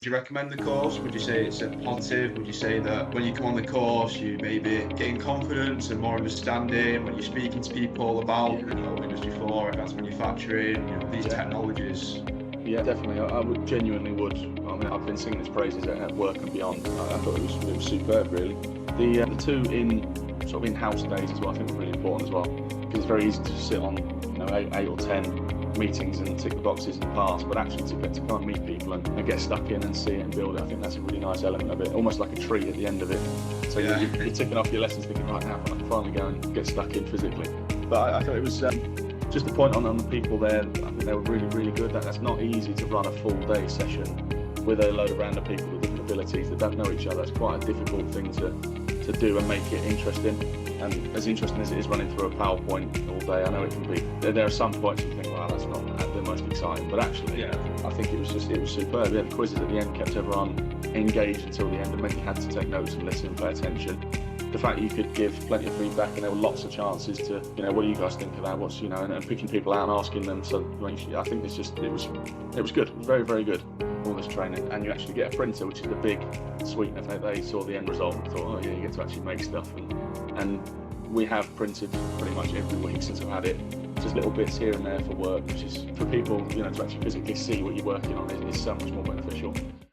you recommend the course? Would you say it's a positive? Would you say that when you come on the course, you maybe gain confidence and more understanding when you're speaking to people about Industry 4, advanced manufacturing, these technologies? Yeah, definitely. I would genuinely would. I mean, I've been singing its praises at work and beyond. I thought it was superb, really. The two sort of in-house days is what I think was really important as well, because it's very easy to sit on eight or 10 meetings and tick the boxes and pass, but actually to get to kind of meet people and get stuck in and see it and build it, I think that's a really nice element of it, almost like a treat at the end of it. So you're ticking off your lessons thinking, right, now I can finally go and get stuck in physically. But I thought it was just a point on the people there. I think they were really, really good. That's not easy to run a full day session with a load of random people with different abilities that don't know each other. It's quite a difficult thing to do and make it interesting. And as interesting as it is running through a PowerPoint all day, I know it can be. There are some points you think, wow, that's not the most exciting. But actually, I think it was superb. The quizzes at the end kept everyone engaged until the end, and meant you had to take notes and listen and pay attention. The fact that you could give plenty of feedback, and there were lots of chances to, what do you guys think of that? What's, and picking people out and asking them. So I think it was good. It was very, very good, all this training. And you actually get a printer, which is the big sweetener. They saw the end result and thought, oh yeah, you get to actually make stuff. And we have printed pretty much every week since I've had it. Just little bits here and there for work, which is for people, to actually physically see what you're working on is so much more beneficial.